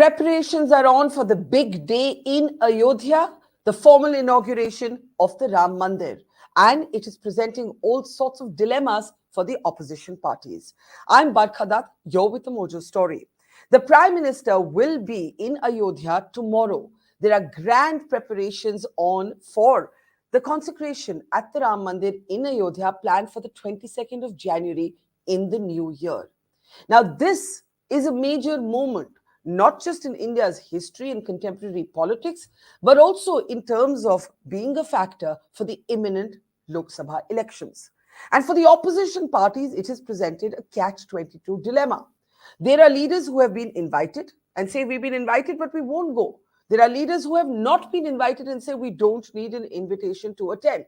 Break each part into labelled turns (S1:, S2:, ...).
S1: Preparations are on for the big day in Ayodha, the formal inauguration of the Ram Mandir, and it is presenting all sorts of dilemmas for the opposition parties. I'm Barkhadat, you're with the Mojo story. The Prime Minister will be in Ayodhya tomorrow. There are grand preparations on for the consecration at the Ram Mandir in Ayodhya planned for the 22nd of January in the new year. Now, this is a major moment, not just in India's history and contemporary politics, but also in terms of being a factor for the imminent Lok Sabha elections. And for the opposition parties, it has presented a catch-22 dilemma. There are leaders who have been invited and say, we've been invited, but we won't go. There are leaders who have not been invited and say, we don't need an invitation to attend.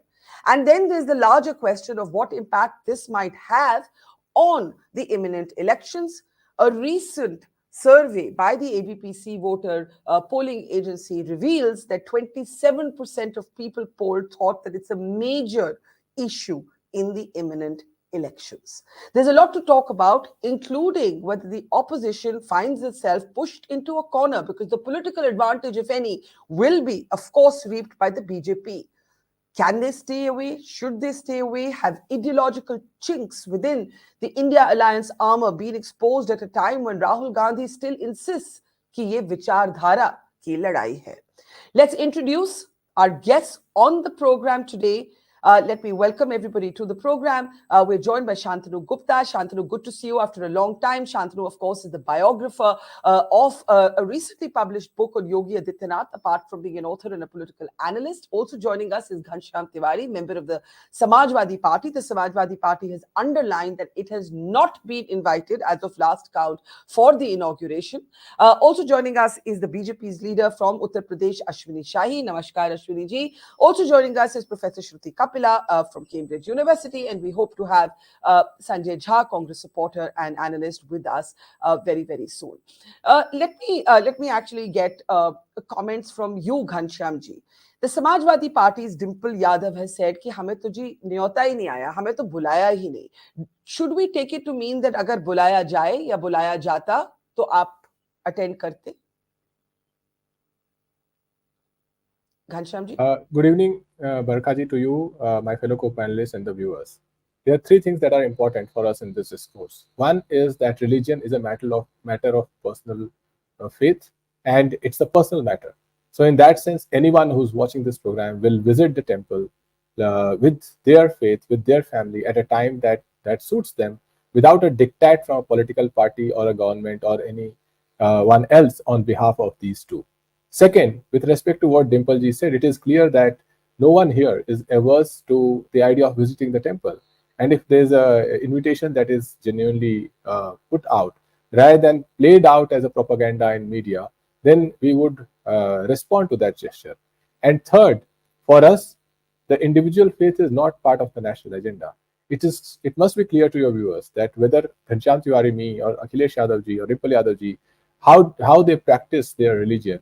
S1: And then there's the larger question of what impact this might have on the imminent elections. A recent survey by the ABPC voter polling agency reveals that 27% of people polled thought that it's a major issue in the imminent elections. There's a lot to talk about, including whether the opposition finds itself pushed into a corner because the political advantage, if any, will be, of course, reaped by the BJP. Can they stay away? Should they stay away? Have ideological chinks within the India Alliance armor been exposed at a time when Rahul Gandhi still insists कि ये विचारधारा की लड़ाई है? Let's introduce our guests on the program today. Let me welcome everybody to the program. We're joined by Shantanu Gupta. Shantanu, good to see you after a long time. Shantanu, of course, is the biographer of a recently published book on Yogi Adityanath, apart from being an author and a political analyst. Also joining us is Ghanshyam Tiwari, member of the Samajwadi Party. The Samajwadi Party has underlined that it has not been invited, as of last count, for the inauguration. Also joining us is the BJP's leader from Uttar Pradesh, Ashwini Shahi. Namaskar, Ashwini ji. Also joining us is Professor Shruti Kapila from Cambridge University, and we hope to have Sanjay Jha, Congress supporter and analyst, with us very, very soon. Let me actually get comments from you, Ghanshyam ji. The Samajwadi Party's Dimple Yadav has said कि हमें तो जी न्योता ही नहीं आया, हमें तो बुलाया ही नहीं. Should we take it to mean that अगर बुलाया जाए या बुलाया जाता तो आप attend करते?
S2: Good evening, Barkaji, to you, my fellow co-panelists and the viewers. There are three things that are important for us in this discourse. One is that religion is a matter of personal faith, and it's a personal matter. So in that sense, anyone who's watching this program will visit the temple with their faith, with their family at a time that suits them, without a diktat from a political party or a government or any one else on behalf of these two. Second, with respect to what Dimple ji said, it is clear that no one here is averse to the idea of visiting the temple. And if there's an invitation that is genuinely put out, rather than played out as a propaganda in media, then we would respond to that gesture. And third, for us, the individual faith is not part of the national agenda. It must be clear to your viewers that whether Ghanshyam Tiwari, me, or Akhilesh Yadav ji, or Dimple Yadav ji, how they practice their religion,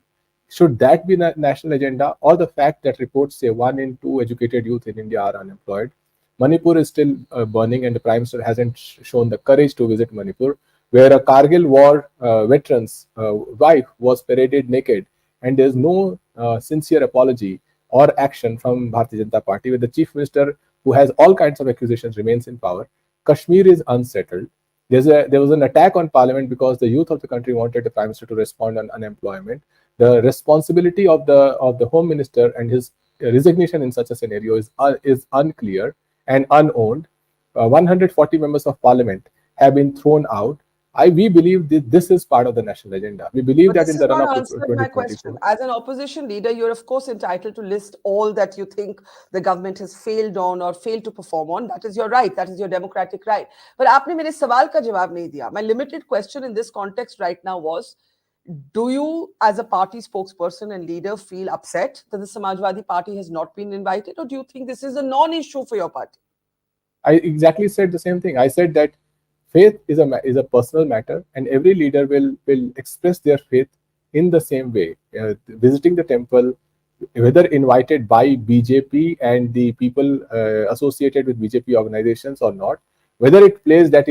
S2: should that be the national agenda, or the fact that reports say 1 in 2 educated youth in India are unemployed? Manipur is still burning, and the Prime Minister hasn't shown the courage to visit Manipur, where a Kargil war veteran's wife was paraded naked, and there's no sincere apology or action from Bharatiya Janata Party, where the Chief Minister, who has all kinds of accusations, remains in power. Kashmir is unsettled. There was an attack on Parliament because the youth of the country wanted the Prime Minister to respond on unemployment. The responsibility of the Home Minister and his resignation in such a scenario is unclear and unowned. 140 members of Parliament have been thrown out. We believe this is part of the national agenda. We believe that in the run-up to 2024.
S1: As an opposition leader, you're of course entitled to list all that you think the government has failed on or failed to perform on. That is your right. That is your democratic right. But आपने मेरे सवाल का जवाब नहीं दिया. My limited question in this context right now was, do you, as a party spokesperson and leader, feel upset that the Samajwadi Party has not been invited, or do you think this is a non-issue for your party?
S2: I exactly said the same thing. I said that faith is a personal matter, and every leader will express their faith in the same way. Visiting the temple, whether invited by BJP and the people associated with BJP organizations or not, Whether it plays that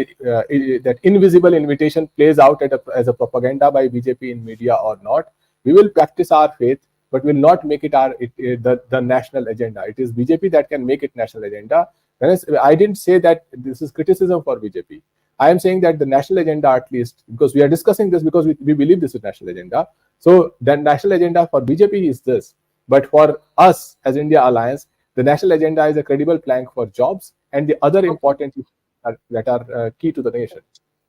S2: invisible invitation plays out as a propaganda by BJP in media or not, we will practice our faith, but will not make it the national agenda. It is BJP that can make it national agenda. Whereas I didn't say that this is criticism for BJP. I am saying that the national agenda, at least, because we are discussing this because we believe this is national agenda. So the national agenda for BJP is this. But for us as India Alliance, the national agenda is a credible plank for jobs and the other important that are key to the nation.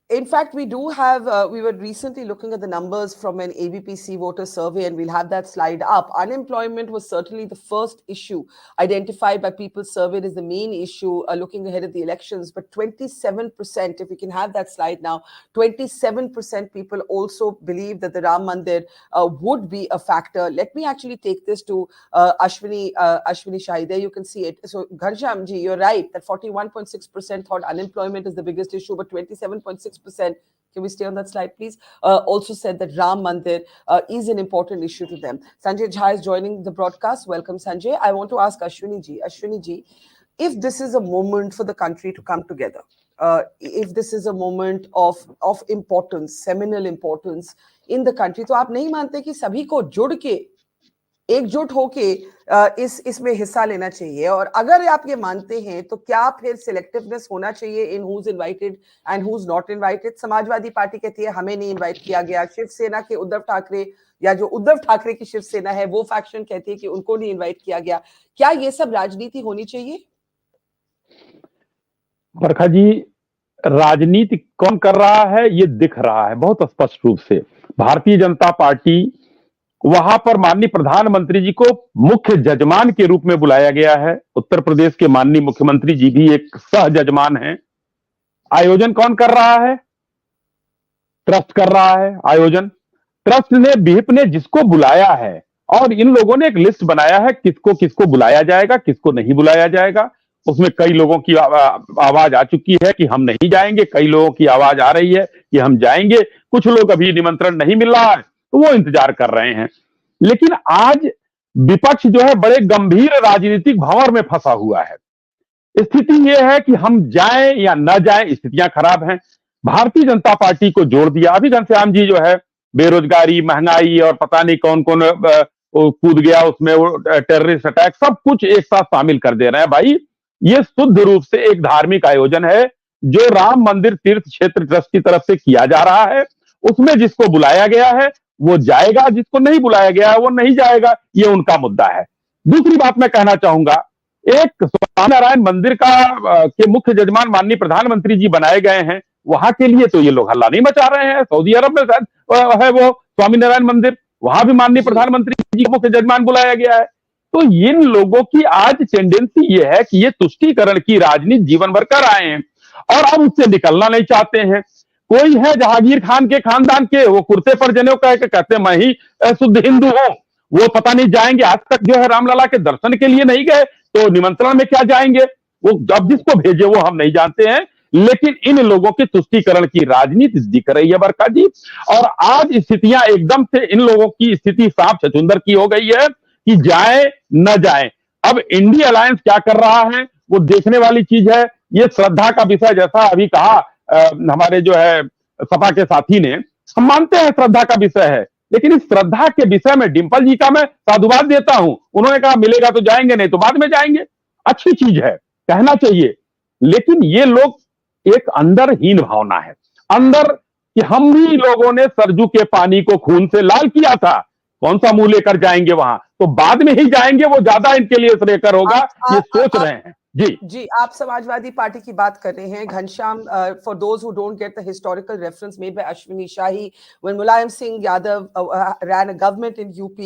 S1: In fact, we do have, we were recently looking at the numbers from an ABPC voter survey, and we'll have that slide up. Unemployment was certainly the first issue identified by people surveyed as the main issue looking ahead at the elections. But 27%, if we can have that slide now, 27% people also believe that the Ram Mandir would be a factor. Let me actually take this to Ashwini Shahi. There you can see it. So, Ghanshyam ji, you're right that 41.6% thought unemployment is the biggest issue, but 27.6%, can we stay on that slide, please? Also said that Ram Mandir is an important issue to them. Sanjay Jha is joining the broadcast. Welcome, Sanjay. I want to ask Ashwini ji. Ashwini ji, if this is a moment for the country to come together, if this is a moment of importance, seminal importance in the country, तो आप नहीं मानते कि सभी को जुड़ के एकजुट होके इसमें हिस्सा लेना चाहिए? और अगर आप ये मानते हैं तो क्या फिर सिलेक्टिवनेस होना चाहिए in who is invited and who is not invited? Samajwadi party कहती है हमें नहीं इनवाइट किया गया, शिवसेना के उद्धव ठाकरे या जो उद्धव ठाकरे की शिवसेना है वो फैक्शन कहती है कि उनको नहीं इनवाइट किया गया। क्या ये सब राजनीति होनी चाहिए?
S3: बरखा जी, राजनीति कौन कर रहा है ये दिख रहा है बहुत स्पष्ट रूप से। भारतीय जनता पार्टी, वहां पर माननीय प्रधानमंत्री जी को मुख्य जजमान के रूप में बुलाया गया है। उत्तर प्रदेश के माननीय मुख्यमंत्री जी भी एक सह जजमान हैं। आयोजन कौन कर रहा है? ट्रस्ट कर रहा है आयोजन। ट्रस्ट ने, विहिप ने जिसको बुलाया है, और इन लोगों ने एक लिस्ट बनाया है किसको किसको बुलाया जाएगा, किसको नहीं बुलाया जाएगा। उसमें कई लोगों की आवाज आ चुकी है कि हम नहीं जाएंगे, कई लोगों की आवाज आ रही है कि हम जाएंगे, कुछ लोग अभी निमंत्रण नहीं मिल रहा है तो वो इंतजार कर रहे हैं। लेकिन आज विपक्ष जो है बड़े गंभीर राजनीतिक भंवर में फंसा हुआ है। स्थिति यह है कि हम जाएं या न जाएं, स्थितियां खराब हैं। भारतीय जनता पार्टी को जोड़ दिया। अभी घनश्याम जी जो है बेरोजगारी, महंगाई और पता नहीं कौन कौन कूद गया उसमें, वो टेररिस्ट अटैक, सब कुछ एक साथ शामिल कर दे रहे हैं। भाई ये शुद्ध रूप से एक धार्मिक आयोजन है जो राम मंदिर तीर्थ क्षेत्र ट्रस्ट की तरफ से किया जा रहा है। उसमें जिसको बुलाया गया है वो जाएगा, जिसको नहीं बुलाया गया है वो नहीं जाएगा, ये उनका मुद्दा है। दूसरी बात मैं कहना चाहूंगा, एक स्वामीनारायण मंदिर के मुख्य जजमान माननीय प्रधानमंत्री जी बनाए गए हैं, वहां के लिए तो ये लोग हल्ला नहीं मचा रहे हैं। सऊदी अरब में शायद है वो स्वामीनारायण मंदिर, वहां भी माननीय प्रधानमंत्री जी को मुख्य जजमान बुलाया गया है। तो इन लोगों की आज टेंडेंसी ये है कि ये तुष्टीकरण की राजनीति जीवन भर कर आए हैं और अब उससे निकलना नहीं चाहते हैं। कोई है जहांगीर खान के खानदान के, वो कुर्ते पर जनेऊ कह के कहते मैं ही शुद्ध हिंदू हूं, वो पता नहीं जाएंगे, आज तक जो है रामलला के दर्शन के लिए नहीं गए तो निमंत्रण में क्या जाएंगे? वो अब जिसको भेजे वो हम नहीं जानते हैं। लेकिन इन लोगों की तुष्टीकरण की राजनीति दिख रही है बरखा जी, और आज स्थितियां एकदम से इन लोगों की स्थिति साफ छछूंदर की हो गई है कि जाए न जाए। अब इंडिया अलायंस क्या कर रहा है वो देखने वाली चीज है। ये श्रद्धा का विषय, जैसा अभी कहा हमारे जो है सपा के साथी ने, हम मानते हैं श्रद्धा का विषय है, लेकिन इस श्रद्धा के विषय में डिंपल जी का मैं साधुवाद देता हूं। उन्होंने कहा मिलेगा तो जाएंगे, नहीं तो बाद में जाएंगे, अच्छी चीज है, कहना चाहिए। लेकिन ये लोग एक अंदर हीन भावना है अंदर कि हम ही लोगों ने सरजू के पानी को खून से लाल किया था, कौन सा मुंह लेकर जाएंगे वहां, तो बाद में ही जाएंगे, वो ज्यादा इनके लिए श्रेयकर होगा, ये सोच रहे हैं। जी,
S1: आप समाजवादी पार्टी की बात कर रहे हैं Ghanshyam. For those who don't get the historical reference made by Ashwini shahi, when Mulayam Singh Yadav ran a government in UP,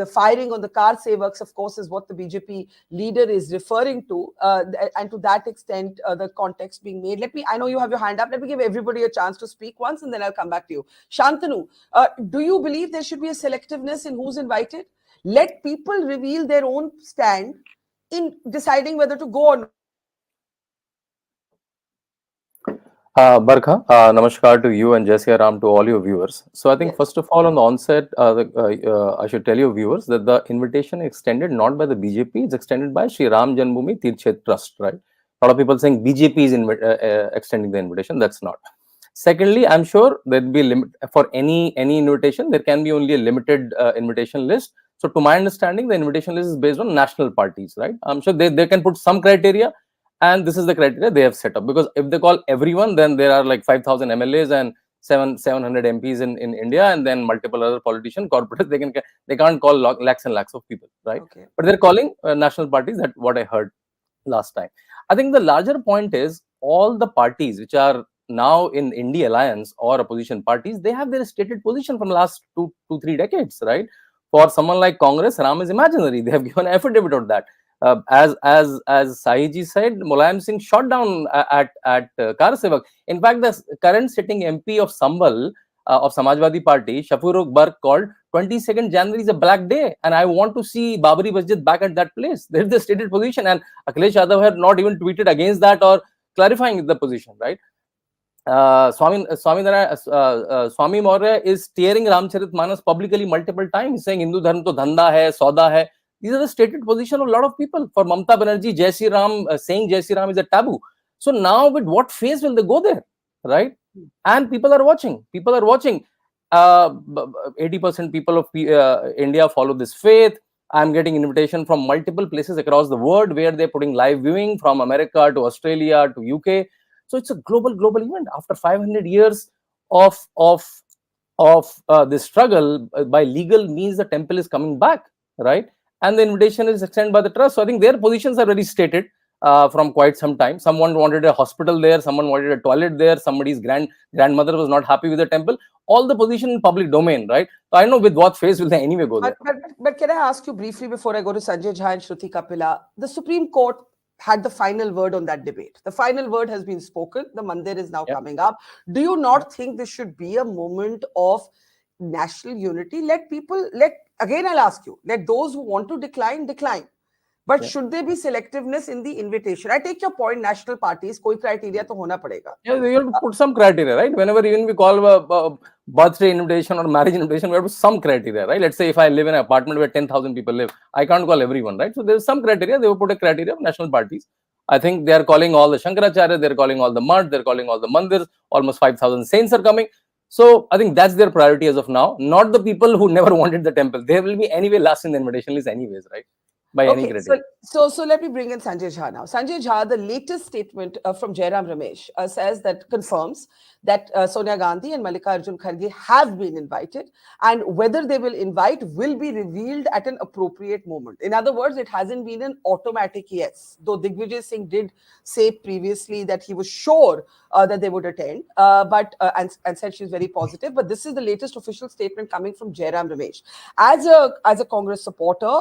S1: the firing on the car sevaks of course is what the BJP leader is referring to, and to that extent the context being made. I know you have your hand up, let me give everybody a chance to speak once and then I'll come back to you. Shantanu, do you believe there should be a selectiveness in who's invited? Let people reveal their own stand in deciding whether to go or not.
S4: Barkha, namaskar to you and Jai Shri Ram to all your viewers. So I think first of all on the onset, I should tell your viewers that the invitation is extended not by the BJP, it's extended by Shri Ram Janmabhoomi Tirth Trust, right? A lot of people saying BJP is extending the invitation. That's not. Secondly, I'm sure there'll be limit for any invitation. There can be only a limited invitation list. So to my understanding, the invitation list is based on national parties, right? I'm sure they can put some criteria, and this is the criteria they have set up. Because if they call everyone, then there are like 5,000 MLAs and 700 MPs in India, and then multiple other politicians, corporates. They can't call lakhs and lakhs of people, right?
S1: Okay.
S4: But they're calling national parties. That's what I heard last time. I think the larger point is all the parties which are now in India alliance or opposition parties, they have their stated position from the last 3 decades, right? For someone like Congress, Ram is imaginary. They have given an affidavit on that. As Sahiji said, Mulayam Singh shot down at Karsevak. In fact, the current sitting MP of Sambal of Samajwadi Party, Shafuruk Bark, called 22nd January is a black day, and I want to see Babri Masjid back at that place. There is the stated position, and Akhilesh Yadav had not even tweeted against that or clarifying the position, right? Swami Maurya is tearing Ramcharitmanas publicly multiple times, saying Hindu dharma to dhanda hai, sauda hai. These are the stated position of a lot of people. For Mamata Banerjee, Jai Shri Ram, saying Jai Shri Ram is a taboo. So now with what face will they go there, right? And people are watching. 80% people of India follow this faith. I'm getting invitation from multiple places across the world where they're putting live viewing, from America to Australia to UK. So it's a global event. After 500 years of this struggle, by legal means the temple is coming back, right? And the invitation is extended by the trust. So I think their positions are very stated from quite some time. Someone wanted a hospital there, someone wanted a toilet there, somebody's grandmother was not happy with the temple. All the position in public domain, right? So I know with what face will they anyway go there.
S1: But can I ask you briefly before I go to Sanjay Jha and Shruti Kapila? The Supreme Court had the final word on that debate. The final word has been spoken. The Mandir is now coming up. Do you not think this should be a moment of national unity? Again, I'll ask you, let those who want to decline. But should there be selectiveness in the invitation? I take your point, national parties, koi criteria to hona padega.
S4: Yeah, you have to put some criteria, right? Whenever even we call a birthday invitation or marriage invitation, we have to put some criteria, right? Let's say if I live in an apartment where 10,000 people live, I can't call everyone, right? So there's some criteria. They will put a criteria of national parties. I think they are calling all the Shankaracharya, they're calling all the Math, they're calling all the Mandirs, almost 5,000 saints are coming. So I think that's their priority as of now, not the people who never wanted the temple. They will be anyway last in the invitation list anyways, right? By any criteria.
S1: So let me bring in Sanjay Jha now. Sanjay Jha, the latest statement from Jairam Ramesh confirms that Sonia Gandhi and Mallikarjun Kharge have been invited, and whether they will invite will be revealed at an appropriate moment. In other words, it hasn't been an automatic yes, though Digvijay Singh did say previously that he was sure that they would attend, and said she's very positive. But this is the latest official statement coming from Jairam Ramesh. As a Congress supporter,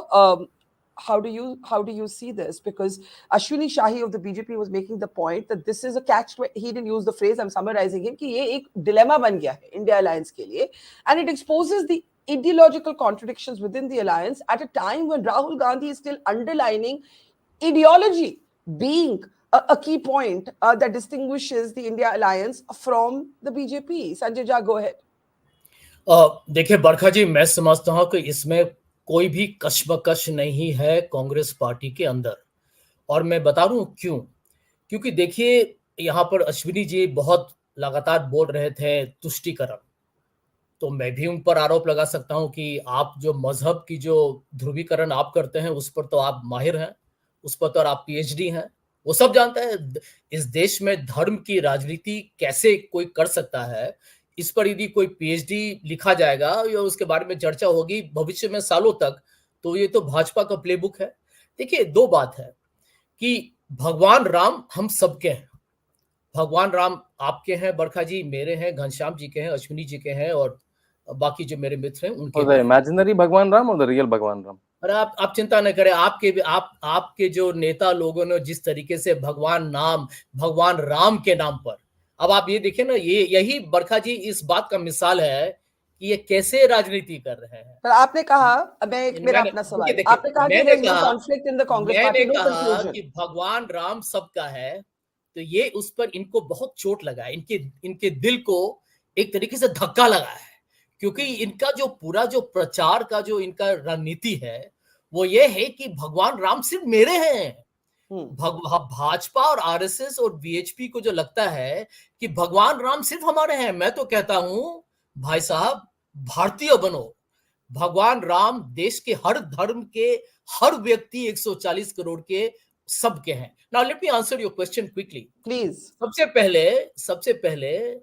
S1: how do you see this? Because Ashwini Shahi of the BJP was making the point that this is a catch. He didn't use the phrase, I'm summarizing him, कि ये एक dilemma बन गया है India Alliance के लिए, and it exposes the ideological contradictions within the alliance at a time when Rahul Gandhi is still underlining ideology being a key point that distinguishes the India Alliance from the BJP. Sanjay Jha, go ahead.
S5: देखिए बरखा जी, मैं समझता हूं कि इसमें कोई भी कशमकश नहीं है कांग्रेस पार्टी के अंदर, और मैं बता दूं क्यों। क्योंकि देखिए यहाँ पर अश्विनी जी बहुत लगातार बोल रहे थे तुष्टीकरण, तो मैं भी उन पर आरोप लगा सकता हूं कि आप जो मजहब की जो ध्रुवीकरण आप करते हैं उस पर तो आप माहिर हैं, उस पर तो आप पीएचडी हैं, वो सब जानते हैं इस देश में धर्म की राजनीति कैसे कोई कर सकता है। इस पर यदि कोई पीएचडी लिखा जाएगा या उसके बारे में चर्चा होगी भविष्य में सालों तक, तो ये तो भाजपा का प्लेबुक है। देखिए दो बात है कि भगवान राम हम सबके हैं, भगवान राम आपके हैं बरखा जी, मेरे हैं, घनश्याम जी के हैं, अश्विनी जी के हैं, और बाकी जो मेरे मित्र हैं उनके।
S4: इमेजिनरी भगवान राम और द रियल भगवान राम?
S5: अरे आप चिंता न करें, आपके जो नेता लोगों ने जिस तरीके से भगवान राम के नाम पर, अब आप ये देखिए ना, यही बरखा जी इस बात का मिसाल है कि ये कैसे राजनीति कर रहे हैं।
S1: पर आपने कहा, मेरा अपना सवाल, आपने कहा
S5: कि भगवान राम सबका है, तो ये उस पर इनको बहुत चोट लगा है, इनके दिल को एक तरीके से धक्का लगा है, क्योंकि इनका जो पूरा जो प्रचार का जो इनका रणनीति है वो ये है कि भगवान राम सिर्फ मेरे हैं, भाजपा और आरएसएस और वीएचपी को जो लगता है कि भगवान राम सिर्फ हमारे हैं, मैं तो कहता हूं भाई साहब भारतीय बनो। भगवान राम देश के हर धर्म के हर व्यक्ति 140 करोड़ के सबके हैं। Now let me answer your question quickly
S1: please.
S5: सबसे पहले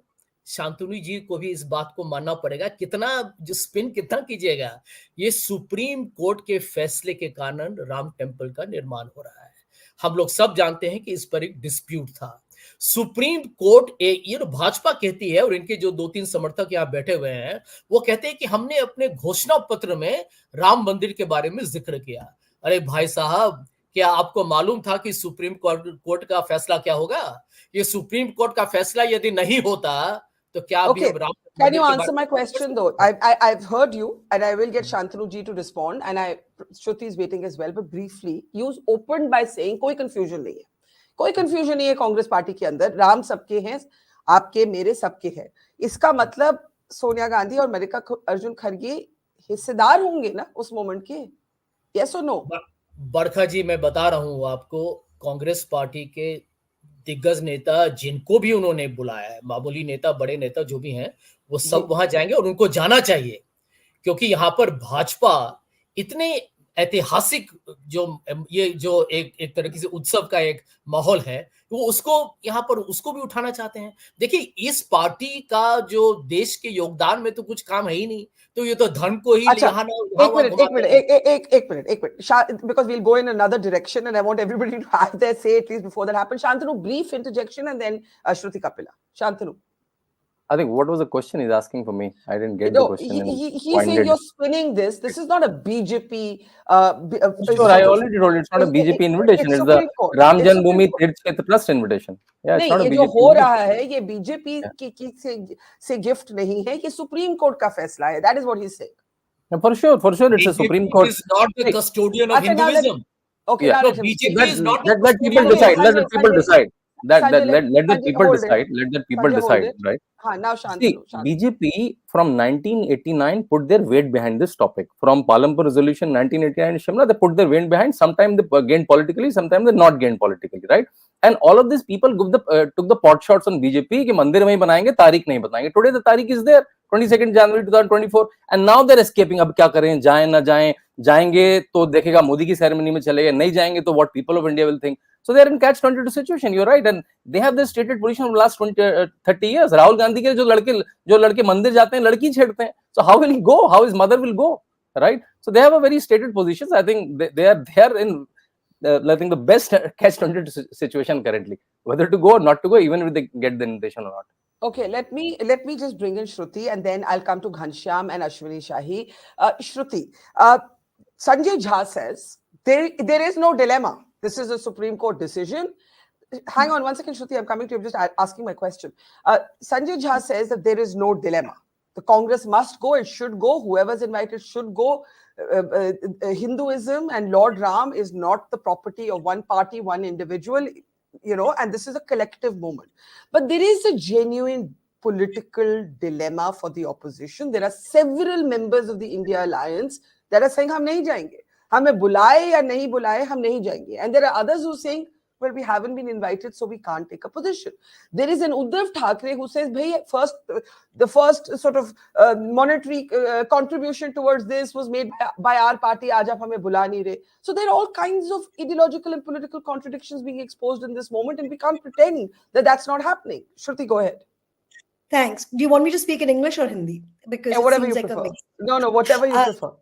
S5: शांतनु जी को भी इस बात को मानना पड़ेगा, कितना जो स्पिन कितना कीजिएगा, ये सुप्रीम कोर्ट के फैसले के कारण राम टेम्पल का निर्माण हो रहा है। हम लोग सब जानते हैं कि इस पर एक डिस्प्यूट था। सुप्रीम कोर्ट ये भाजपा कहती है और इनके जो 2-3 समर्थक यहाँ बैठे हुए हैं वो कहते हैं कि हमने अपने घोषणा पत्र में राम मंदिर के बारे में जिक्र किया। अरे भाई साहब, क्या आपको मालूम था कि सुप्रीम कोर्ट का फैसला क्या होगा? ये सुप्रीम कोर्ट का फैसला यदि नहीं होता तो क्या अभी हम Ram
S1: Can you answer my question though? I've heard you, and I will get Shantanu ji to respond, and Shruti is waiting as well. But briefly, you opened by saying कोई confusion नहीं है, कोई confusion नहीं है Congress party के अंदर, राम सबके हैं, आपके मेरे सबके हैं। इसका मतलब सोनिया गांधी और मल्लिकार्जुन खड़गे हिस्सेदार होंगे ना उस मोमेंट के? Yes or no?
S5: बरखा जी, मैं बता रहा हूँ आपको, कांग्रेस पार्टी के दिग्गज नेता जिनको भी उन्होंने बुलाया है, मामूली नेता बड़े नेता जो भी हैं, वो सब वहां जाएंगे और उनको जाना चाहिए, क्योंकि यहाँ पर भाजपा इतने ऐतिहासिक जो एक तरीके से उत्सव का एक माहौल है, वो उसको यहाँ पर उसको भी उठाना चाहते हैं। देखिए, इस पार्टी का जो देश के योगदान में तो कुछ काम है ही नहीं, तो ये तो धर्म को ही
S1: अच्छा, एक minute, because we'll go in another direction and I want everybody to have their say at least before that happens. Shantanu, brief interjection and then Shruti Kapila. Shantanu.
S4: I think what was the question he's asking for me? I didn't get the question.
S1: He's saying you're spinning this. This is not a BJP.
S4: Sure, I already told you it's not a BJP invitation. It's the Ram Janmabhoomi Tirth Trust invitation. Yeah, it's not a BJP.
S1: जो हो रहा है ये BJP से gift नहीं है, ये supreme court का फैसला है. That is what he's saying.
S4: For sure, it's a Supreme Court.
S5: Is not the custodian of Hinduism.
S1: Okay,
S5: no, BJP is not.
S4: Let people decide. Let the people decide. Let the people decide. Let the people decide, right?
S1: Now,
S4: See, BJP from 1989 put their weight behind this topic. From Palampur Resolution 1989 in Shimla, they put their weight behind. Sometimes they gained politically, sometimes they not gained politically, right? And all of these people took the pot shots on BJP कि मंदिर में ही बनाएंगे, तारीख नहीं बताएंगे. Today the तारीख is there, 22nd January 2024, and now they're escaping. अब क्या करें, जाएं ना जाएं, जाएंगे तो देखेगा मोदी की सेरेमनी में चलेगा, नहीं जाएंगे तो what people of India will think. So they are in catch-22 situation. You're right, and they have this stated position for the last 30 years. Rahul Gandhi के जो लड़के मंदिर जाते हैं, लड़की छेड़ते हैं. So how will he go? How his mother will go, right? So they have a very stated positions. I think they are in I think the best catch-22 situation currently, whether to go or not to go, even if they get the invitation or not.
S1: Okay, let me just bring in Shruti, and then I'll come to Ghanshyam and Ashwini Shahi. Shruti, Sanjay Jha says there is no dilemma. This is a Supreme Court decision. Hang on one second, Shruti. I'm coming to you. I'm just asking my question. Sanjay Jha says that there is no dilemma. The Congress must go. It should go. Whoever's invited should go. Hinduism and Lord Ram is not the property of one party, one individual, and this is a collective movement. But there is a genuine political dilemma for the opposition. There are several members of the India Alliance that are saying, हम नहीं जाएंगे. हमें बुलाए या नहीं बुलाए, हम नहीं जाएंगे. And there are others who are saying, well, we haven't been invited, so we can't take a position. There is an Uddhav Thackeray who says, the first sort of monetary contribution towards this was made by our party, aaj aap hame bula nahi rahe. So there are all kinds of ideological and political contradictions being exposed in this moment, and we can't pretend that that's not happening. Shruti, go ahead.
S6: Thanks. Do you want me to speak in English or Hindi? Because
S1: whatever you prefer. No, whatever you prefer.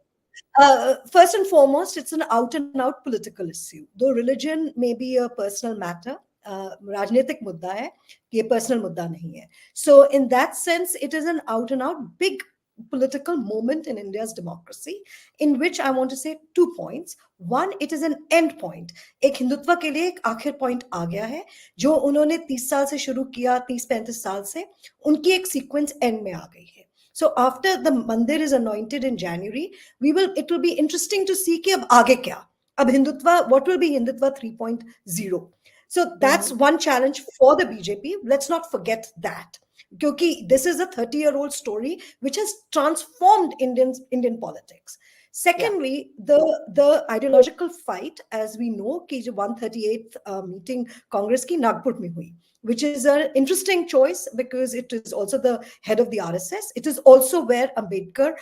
S6: First and foremost, it's an out and out political issue. Though religion may be a personal matter, राजनीतिक मुद्दा है, ये personal मुद्दा नहीं है. So in that sense, it is an out and out big political moment in India's democracy, in which I want to say 2 points. One, it is an end point. एक हिंदुत्व के लिए एक आखिर point आ गया है, जो उन्होंने 30 साल से शुरू किया, 30-35 साल से, उनकी एक sequence end में आ गई है. So after the Mandir is anointed in January, it will be interesting to see कि अब आगे क्या? अब Hindutva, what will be Hindutva 3.0? So that's one challenge for the BJP. Let's not forget that. Because this is a 30-year-old story which has transformed Indian politics. Secondly, the ideological fight, as we know, कि जो 138th meeting Congress की नागपुर में हुई, which is an interesting choice because it is also the head of the RSS. It is also where Ambedkar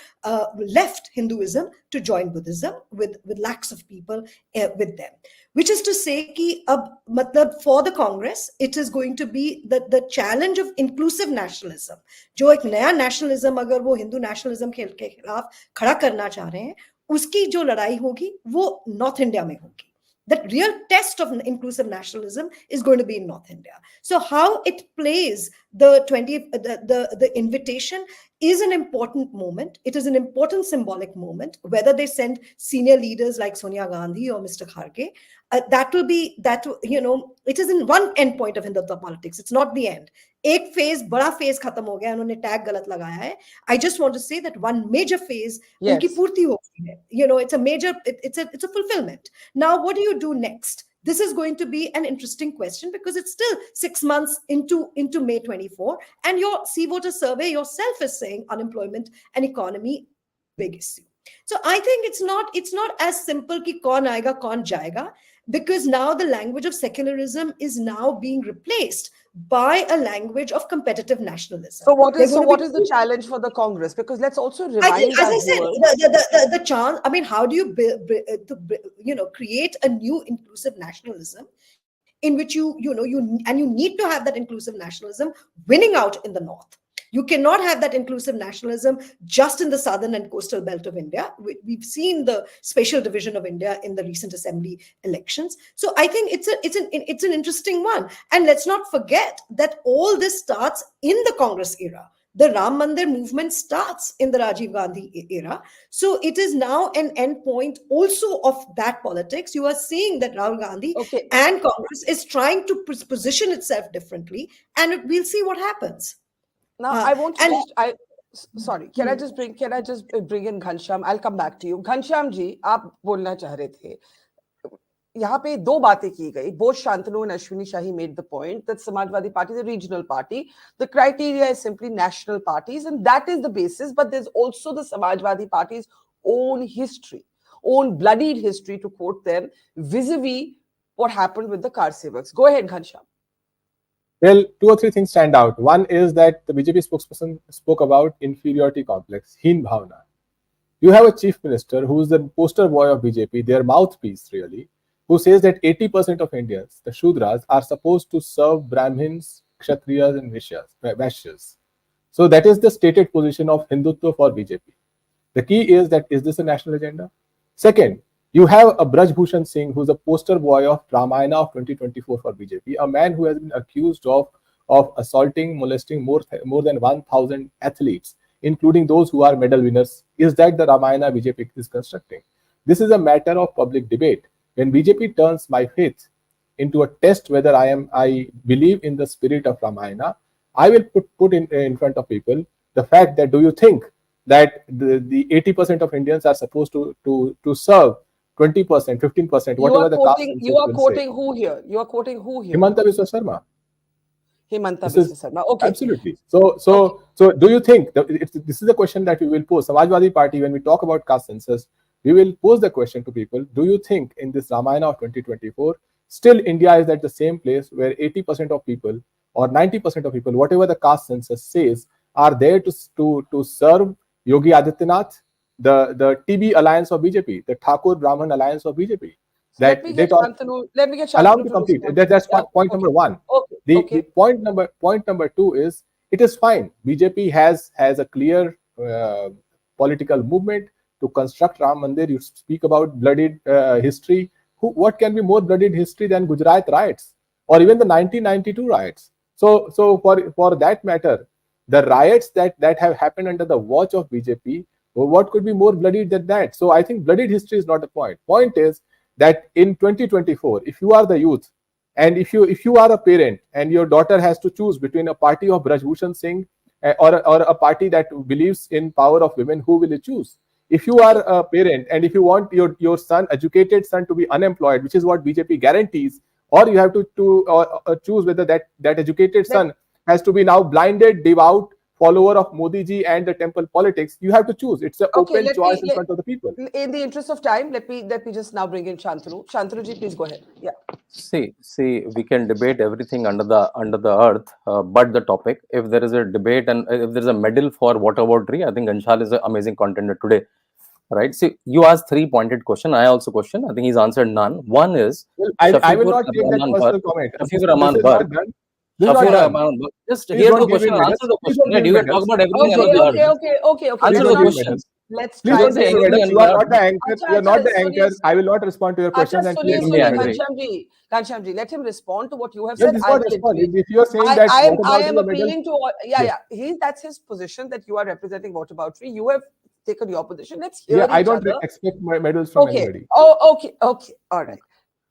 S6: left Hinduism to join Buddhism with lakhs of people with them. Which is to say कि अब मतलब for the Congress, it is going to be the challenge of inclusive nationalism. जो एक नया nationalism अगर वो Hindu nationalism के खिलाफ खड़ा करना चाह रहे हैं, उसकी जो लड़ाई होगी वो North India में होगी. The real test of inclusive nationalism is going to be in North India. So how it plays the invitation is an important moment. It is an important symbolic moment. Whether they send senior leaders like Sonia Gandhi or Mr. Kharge, that will be that, you know, it is in one end point of Hindutva politics. It's not the end. एक phase, बड़ा phase खत्म हो गया, उन्होंने tag गलत लगाया है. I just want to say that one major phase उनकी पूर्ति हो गई है. You know, it's a major, it's a fulfillment. Now, what do you do next? This is going to be an interesting question because it's still 6 months into May 24, and your Sea Voter survey yourself is saying unemployment and economy big issue. So I think it's not as simple कि कौन आएगा कौन जाएगा, because now the language of secularism is now being replaced by a language of competitive nationalism.
S1: So what is the challenge for the Congress? Because let's also remind
S6: I think, as I said,
S1: viewers,
S6: the chance. I mean, how do you create a new inclusive nationalism in which you need to have that inclusive nationalism winning out in the north. You cannot have that inclusive nationalism just in the southern and coastal belt of India. We've seen the spatial division of India in the recent assembly elections. So I think it's an interesting one. And let's not forget that all this starts in the Congress era. The Ram Mandir movement starts in the Rajiv Gandhi era. So it is now an endpoint also of that politics. You are seeing that Rahul Gandhi and Congress is trying to position itself differently, and we'll see what happens.
S1: Now, I want to sorry, can I just bring in Ghanshyam? I'll come back to you. Ghanshyam ji, आप बोलना चाह रहे थे. यहाँ पे दो बातें की गई. Both Shantanu and Ashwini Shahi made the point that Samajwadi Party is a regional party. The criteria is simply national parties, and that is the basis. But there's also the Samajwadi Party's own history, own bloodied history, to quote them, vis-a-vis what happened with the car sevaks. Go ahead, Ghanshyam.
S2: Well, 2 or 3 things stand out. One is that the BJP spokesperson spoke about inferiority complex, Heen Bhavna. You have a chief minister who is the poster boy of BJP, their mouthpiece really, who says that 80% of Indians, the Shudras, are supposed to serve Brahmins, Kshatriyas and Vaishyas. So that is the stated position of Hindutva for BJP. The key is that, is this a national agenda? Second, you have a Braj Bhushan Singh, who's a poster boy of Ramayana of 2024 for BJP, a man who has been accused of assaulting, molesting more than 1,000 athletes, including those who are medal winners. Is that the Ramayana BJP is constructing? This is a matter of public debate. When BJP turns my faith into a test whether I believe in the spirit of Ramayana, I will put in front of people the fact that, do you think that the 80% of Indians are supposed to serve 20%, 15%, whatever the caste census
S1: you are
S2: will
S1: quoting
S2: say.
S1: who here? You are quoting who here?
S2: Himanta Biswa Sarma.
S1: Himanta Biswa Sarma. Okay.
S2: Absolutely. So do you think this is the question that we will pose? Samajwadi Party, when we talk about caste census, we will pose the question to people: do you think in this Ramayana of 2024, still India is at the same place where 80% of people or 90% of people, whatever the caste census says, are there to serve Yogi Adityanath, the TB alliance of BJP, the Thakur Brahman alliance of BJP?
S1: Let me get Shantanu
S2: allow me to complete. That's point number one. The point number two is, it is fine. BJP has a clear political movement to construct Ram Mandir. You speak about bloodied history. What can be more bloodied history than Gujarat riots or even the 1992 riots? So for that matter, the riots that have happened under the watch of BJP, what could be more bloodied than that? So I think bloodied history is not the point. Point is that in 2024, if you are the youth, and if you are a parent and your daughter has to choose between a party of Braj Bhushan Singh or a party that believes in power of women, who will you choose? If you are a parent and if you want your son, educated son, to be unemployed, which is what BJP guarantees, or you have to choose whether that educated son has to be now blinded, devout follower of Modi ji and the temple politics, you have to choose. It's an open choice in front of the people.
S1: In the interest of time, let me just now bring in Shantanu. Shantanu ji, please go ahead. Yeah.
S4: See, we can debate everything under the earth, but the topic. If there is a debate and if there is a medal for what about tree, I think Anshal is an amazing contender today, right? See, you asked 3 pointed question. I also question. I think he's answered none. One is,
S2: well, I will not take that personal comment.
S4: Shafeequr Rahman Burke. Just hear the question. Answer the question. Right? You can talk about everything under the earth.
S1: Okay.
S4: Answer the question.
S1: Let's
S2: Please
S1: try
S2: don't say
S1: and
S2: madam. You are not the anchor. You are not the
S1: Acha,
S2: anchor. I will not respond to your questions. And please don't be angry.
S1: Ghanshyam ji, let him respond to what you have
S2: Yeah,
S1: said.
S2: this is not respond. If you are saying that
S1: I
S2: whataboutery
S1: am
S2: is a medal,
S1: appealing to that's his position, that you are representing whataboutery. You have taken your position. Let's hear
S2: I don't expect medals from anybody.
S1: Okay. All right.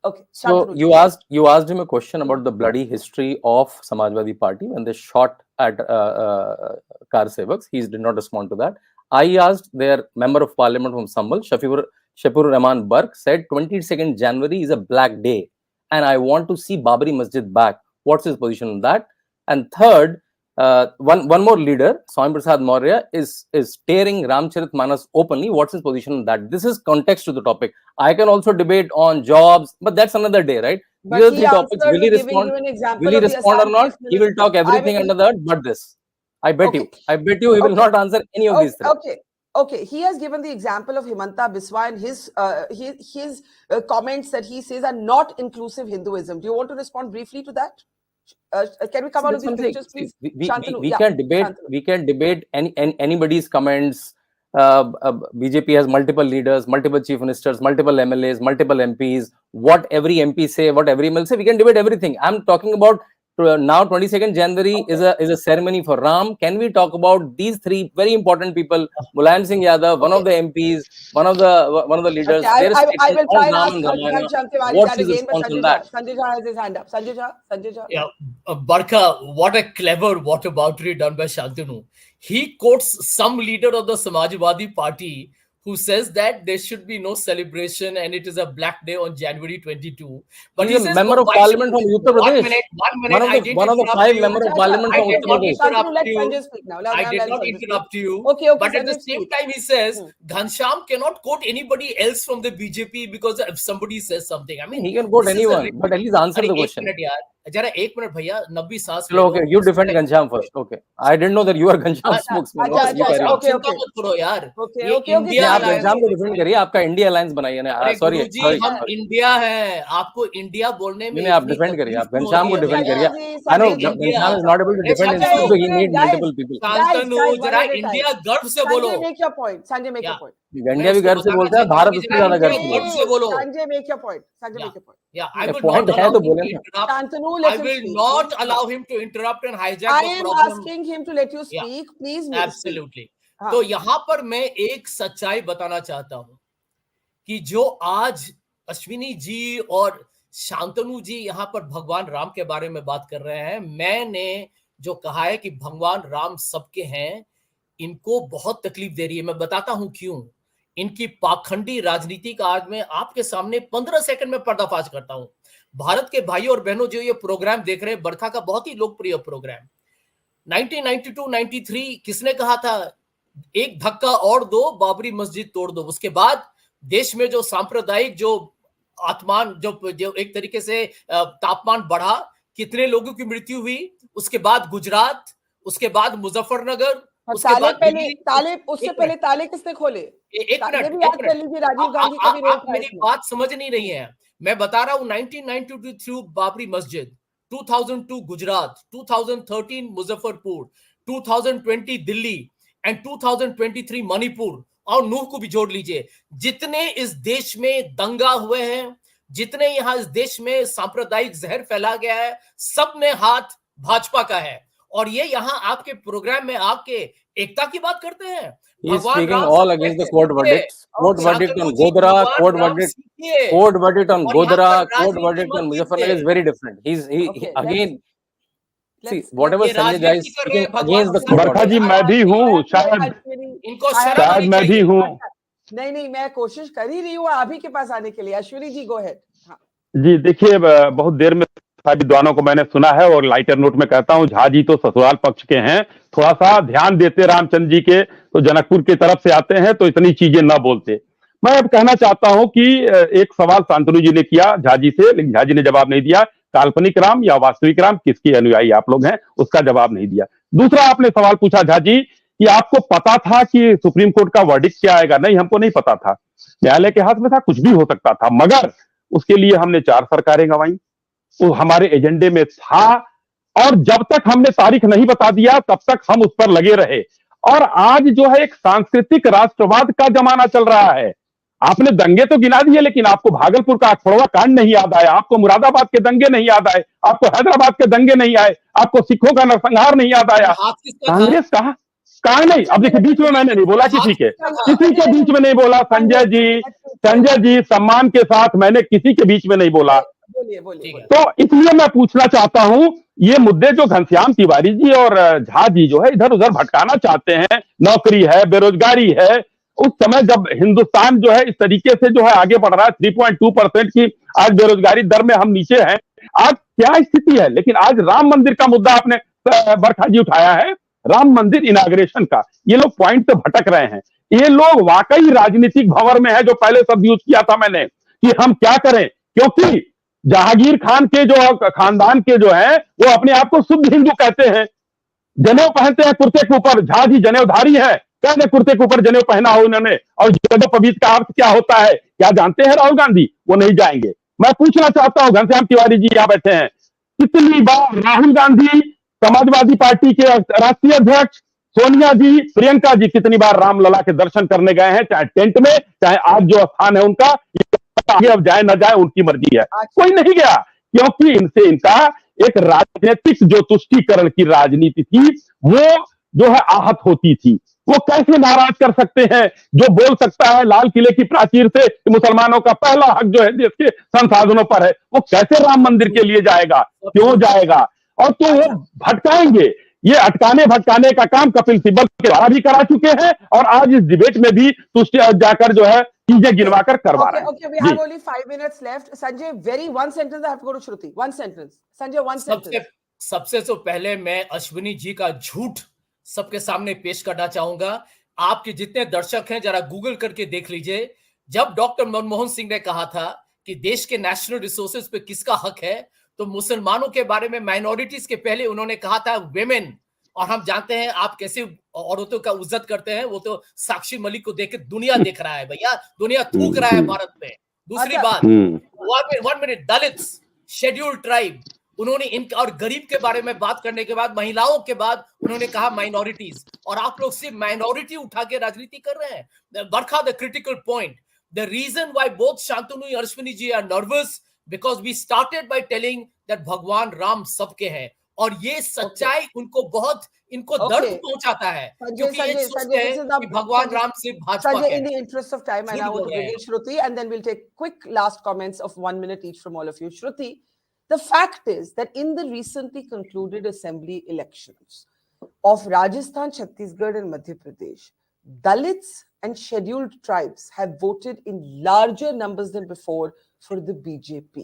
S1: Okay.
S4: So
S1: Shantanu,
S4: you asked him a question about the bloody history of Samajwadi Party when they shot at car sevaks. He did not respond to that. I asked their member of parliament from Sambal, Shafeequr Rahman Burke, said 22nd January is a black day and I want to see Babri Masjid back. What's his position on that? And third, one more leader, Swami Prasad Maurya, is tearing Ramcharitmanas openly. What's his position on that? This is context to the topic. I can also debate on jobs, but that's another day, right? These are 3 topics. Will he respond? Will he respond or not? He will talk everything under the earth, but this. I bet you he will not answer any of these 3.
S1: Okay. He has given the example of Himanta Biswa and his comments that he says are not inclusive Hinduism. Do you want to respond briefly to that? Can we come out of these pictures, please?
S4: We can debate anybody's comments. BJP has multiple leaders, multiple chief ministers, multiple MLAs, multiple MPs. What every MP say, what every MLA say, we can debate everything. I'm talking about now 22nd January is a ceremony for Ram. Can we talk about these 3 very important people? Mulayam Singh Yadav, one of the MPs, one of the leaders.
S1: I will try and ask
S4: Ghanshyam Tiwari that again, but
S1: Sanjay Jha has his hand up. Sanjay Jha.
S5: Yeah, Barka, what a clever whataboutery done by Shantanu. He quotes some leader of the Samajwadi Party who says that there should be no celebration and it is a black day on January 22. But he says,
S4: member of parliament from Uttar Pradesh.
S5: One of the
S4: 5 members of parliament from Uttar Pradesh.
S5: I did not interrupt you.
S1: Okay,
S5: but at the same time, he says Ghanshyam cannot quote anybody else from the BJP because if somebody says something. I mean,
S4: he can quote anyone, but at least answer the question.
S5: जरा 1 minute भैया 90 सांस
S4: लो. Okay, you defend Ghanshyam first. Okay, I didn't know that you are Ghanshyam's spokesman.
S5: Okay, करो यार.
S1: Okay.
S4: आप Ghanshyam को defend करिए. आपका India alliance बनाइए ना. Sorry.
S5: हम इंडिया है. आपको इंडिया बोलने में
S4: नहीं, आप डिफेंड करिए. आप Ghanshyam को डिफेंड करिए. I know Ghanshyam is not able to defend himself, so he needs multiple people.
S5: Shantanu, जरा इंडिया गर्व से बोलो.
S1: Sanjay, make your point.
S4: India भी गर्व से बोलता है, भारत उससे ज्यादा गर्व से बोलता है.
S1: Sanjay, make your point.
S5: Yeah, I will not allow him to interrupt. I will not allow him to interrupt and hijack the problem.
S1: I am asking him to let you speak. Please.
S5: Absolutely. तो यहाँ पर मैं एक सच्चाई बताना चाहता हूँ कि जो आज अश्विनी जी और शांतनु जी यहाँ पर भगवान राम के बारे में बात कर रहे हैं, मैंने जो कहा है कि भगवान राम सबके हैं, इनको बहुत तकलीफ दे रही है. मैं बताता हूं क्यों. इनकी पाखंडी राजनीति का आज मैं आपके सामने 15 सेकंड में पर्दाफाश करता हूं. भारत के भाइयों और बहनों जो ये प्रोग्राम देख रहे हैं, बरखा का बहुत ही लोकप्रिय प्रोग्राम, 1992-93 किसने कहा था एक धक्का और दो, बाबरी मस्जिद तोड़ दो. उसके बाद देश में जो सांप्रदायिक जो आत्मान जो एक तरीके से तापमान बढ़ा, कितने लोगों की मृत्यु हुई. उसके बाद गुजरात, उसके बाद मुजफ्फरनगर, उसके बाद
S1: उससे पहले ताले किसने खोले?
S5: एक मिनट,
S1: राजीव गांधी का भी
S5: आप मेरी बात समझ नहीं रही है. मैं बता रहा हूं 1992 बाबरी मस्जिद, 2002 गुजरात, 2013 मुजफ्फरपुर, 2020 दिल्ली एंड 2023 मणिपुर, और नूह को भी जोड़ लीजिए. जितने इस देश में दंगा हुए हैं, जितने यहाँ इस देश में सांप्रदायिक जहर फैला गया है, सब में हाथ भाजपा का है. और ये यहाँ आपके प्रोग्राम में आके एकता की बात करते हैं.
S4: He is speaking all against the court verdicts. Court verdict on Godhra, court verdict on Godhra, court verdict on Muzaffarnagar is very different. He again, see whatever Sanjay Jha is speaking against the court.
S3: बरखा जी मैं भी हूँ, शायद मैं भी हूँ.
S1: नहीं, मैं कोशिश कर ही रही हूँ आप ही के पास आने के लिए. Ashwini ji, go ahead.
S3: जी देखिए, बहुत देर में विद्वानों को मैंने सुना है और लाइटर नोट में कहता हूं, झा जी तो ससुराल पक्ष के हैं, थोड़ा सा ध्यान देते रामचंद्र जी के, तो जनकपुर की तरफ से आते हैं तो इतनी चीजें न बोलते। मैं अब कहना चाहता हूं कि एक सवाल शांतनु जी ने किया झा जी से, लेकिन झा जी ने जवाब नहीं दिया। काल्पनिक राम या वास्तविक राम, किसके अनुयायी आप लोग हैं, उसका जवाब नहीं दिया। दूसरा आपने सवाल पूछा झा जी कि आपको पता था कि सुप्रीम कोर्ट का वर्डिक्ट क्या आएगा। नहीं, हमको नहीं पता था, न्यायालय के हाथ में था, कुछ भी हो सकता था, मगर उसके लिए हमने 4 सरकारें गंवाई, वो हमारे एजेंडे में था, और जब तक हमने तारीख नहीं बता दिया तब तक हम उस पर लगे रहे। और आज जो है एक सांस्कृतिक राष्ट्रवाद का जमाना चल रहा है। आपने दंगे तो गिना दिए, लेकिन आपको भागलपुर का अखड़वा कांड नहीं याद आया, आपको मुरादाबाद के दंगे नहीं याद आए, आपको हैदराबाद के दंगे नहीं आए, आपको सिखों का नरसंहार नहीं याद आया। कांग्रेस कहा नहीं। अब देखिए, बीच में मैंने नहीं बोला किसी के बीच में नहीं बोला। संजय जी सम्मान के साथ, मैंने किसी के बीच में नहीं बोला। तो इसलिए मैं पूछना चाहता हूं, ये मुद्दे जो घनश्याम तिवारी जी और झा जी जो है इधर उधर भटकाना चाहते हैं, नौकरी है, बेरोजगारी है, उस समय जब हिंदुस्तान जो है इस तरीके से जो है आगे बढ़ रहा है, 3.2% की आज बेरोजगारी दर में हम नीचे हैं, आज क्या स्थिति है। लेकिन आज राम मंदिर का मुद्दा आपने बरखा जी उठाया है, राम मंदिर इनाग्रेशन का, ये लोग पॉइंट से भटक रहे हैं। ये लोग वाकई राजनीतिक भंवर में है, जो पहले शब्द यूज किया था मैंने कि हम क्या करें, क्योंकि जहांगीर खान के जो खानदान के जो है वो अपने आप को शुद्ध हिंदू कहते हैं, जनेऊ पहनते हैं कुर्ते के ऊपर। झा जी जनेऊधारी है, कहते कुर्ते के ऊपर जनेऊ पहना हो उन्होंने, और जनेऊ पवित्र का अर्थ क्या होता है क्या जानते हैं राहुल गांधी? वो नहीं जाएंगे। मैं पूछना चाहता हूं, घनश्याम तिवारी जी यहाँ बैठे हैं, कितनी बार राहुल गांधी समाजवादी पार्टी के राष्ट्रीय अध्यक्ष, सोनिया जी, प्रियंका जी कितनी बार रामलला के दर्शन करने गए हैं, चाहे टेंट में, चाहे आज जो स्थान है उनका, आगे अब जाए न जाए उनकी मर्जी है, कोई नहीं गया, क्योंकि इनसे इनका एक राजनीतिक जो तुष्टीकरण की राजनीति थी वो जो है आहत होती थी। वो कैसे नाराज कर सकते हैं जो बोल सकता है लाल किले की प्राचीर से कि मुसलमानों का पहला हक जो है देश के संसाधनों पर है, वो कैसे राम मंदिर के लिए जाएगा, क्यों जाएगा? और तो वो भटकाएंगे। ये अटकाने भटकाने का काम कपिल सिब्बल के द्वारा भी करा चुके हैं, और आज इस डिबेट में भी तुष्टि जाकर जो है चीजें गिनवाकर करवा रहे हैं।
S1: Okay, we have only 5 minutes left. Sanjay, one sentence. I have to go to Shruti. One sentence. Sanjay, one sentence.
S5: सबसे तो पहले मैं अश्विनी जी का झूठ सबके सामने पेश करना चाहूंगा। आपके जितने दर्शक हैं जरा गूगल करके देख लीजिए। जब डॉक्टर मनमोहन सिंह ने कहा था कि देश के नेशनल रिसोर्सेज पे किसका हक है, तो मुसलमानों के बारे में, माइनॉरिटीज के पहले उन्होंने कहा था वेमेन। और हम जानते हैं आप कैसे औरतों का इज्जत करते हैं, वो तो साक्षी मलिक को देख के दुनिया देख रहा है भैया, दुनिया थूक रहा है भारत में। दूसरी बात, 1 मिनट, दलित्स, शेड्यूल्ड ट्राइब, उन्होंने इनका और गरीब के बारे में बात करने के बाद, महिलाओं के बाद उन्होंने कहा माइनॉरिटीज, और आप लोग सिर्फ माइनॉरिटी उठा के राजनीति कर रहे हैं। Barkha, the critical point, the reason why both Shantanu और Ashwini ji are nervous, because we started by telling that भगवान राम सबके हैं, और ये सच्चाई उनको बहुत दर्द पहुंचाता है, क्योंकि ये सोचते हैं कि भगवान राम सिर्फ भाजपा के हैं।
S1: In the interest of time, I now want to bring in Shruti, and then we'll take quick last comments of 1 minute each from all of you. Shruti, the fact is that in the recently concluded assembly elections of Rajasthan, Chhattisgarh, and Madhya Pradesh, Dalits and scheduled tribes have voted in larger numbers than before for the BJP.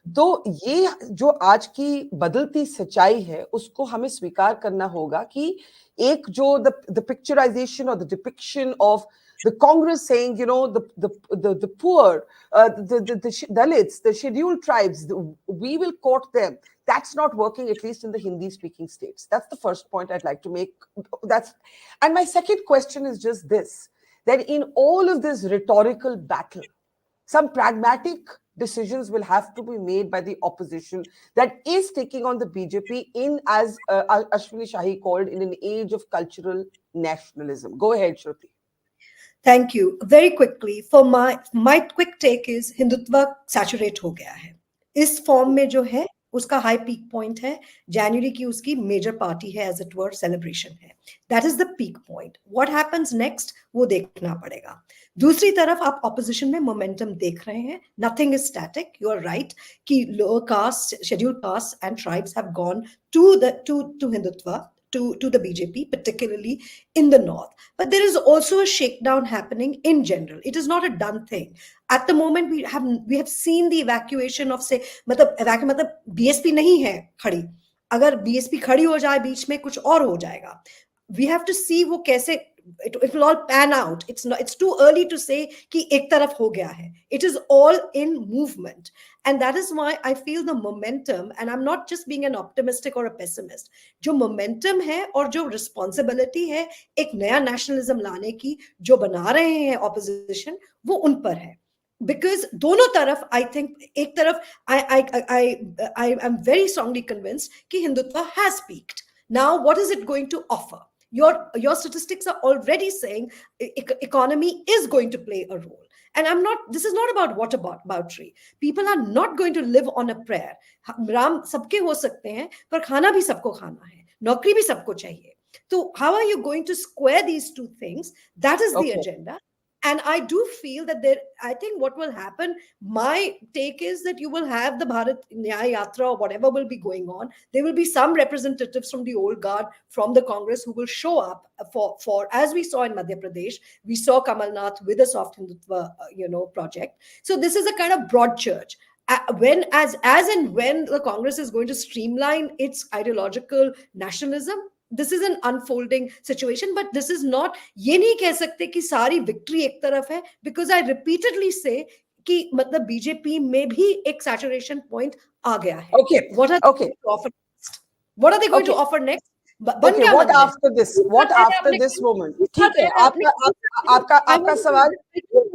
S1: तो ये जो आज की बदलती सच्चाई है उसको हमें स्वीकार करना होगा कि एक जो the picturization or the depiction of the Congress saying, you know, the poor, the Dalits, the scheduled tribes, we will court them. That's not working, at least in the Hindi-speaking states. That's the first point I'd like to make. And my second question is just this, that in all of this rhetorical battle, some pragmatic decisions will have to be made by the opposition that is taking on the BJP in, as Ashwini Shahi called, in an age of cultural nationalism. Go ahead, Shruti.
S6: Thank you. Very quickly, for my quick take is Hindutva saturate हो गया है इस form में, जो है उसका high peak point है जनवरी की, उसकी मेजर पार्टी है, एज इट वर सेलिब्रेशन है, that is the peak point. What happens next वो देखना पड़ेगा। दूसरी तरफ आप ऑपोजिशन में मोमेंटम देख रहे हैं, nothing is static, you are right कि lower caste, scheduled caste and tribes have gone to Hindutva to the BJP, particularly in the north. But there is also a shakedown happening in general. It is not a done thing. At the moment, we have seen the evacuation of, say, मतलब BSP नहीं है खड़ी. अगर BSP खड़ी हो जाए बीच में कुछ और हो जाएगा. We have to see वो कैसे it will all pan out. It's too early to say कि एक तरफ हो गया है. It is all in movement. And that is why I feel the momentum, and I'm not just being an optimistic or a pessimist. जो momentum है और जो responsibility है एक नया nationalism लाने की जो बना रहे हैं opposition, वो उन पर है. Because दोनों तरफ, I think, एक तरफ, I am very strongly convinced कि Hindutva has peaked. Now, what is it going to offer? Your statistics are already saying economy is going to play a role. And this is not about whataboutery. People are not going to live on a prayer. Ram सबके हो सकते हैं, पर खाना भी सबको खाना है, नौकरी भी सबको चाहिए. So how are you going to square these two things? That is the agenda. And I do feel that I think what will happen, my take is that you will have the Bharat Nyaya Yatra or whatever will be going on. There will be some representatives from the old guard, from the Congress, who will show up for as we saw in Madhya Pradesh, we saw Kamal Nath with a soft Hindutva, project. So this is a kind of broad church. As and when the Congress is going to streamline its ideological nationalism, this is an unfolding situation, but this is not, ये नहीं कह सकते कि सारी victory एक तरफ है, because I repeatedly say कि मतलब BJP में भी एक saturation point आ गया है.
S1: Okay.
S6: What are they going to offer next? What are they going to offer next?
S1: Okay, what after this? What after this moment? ठीक है, आपका सवाल.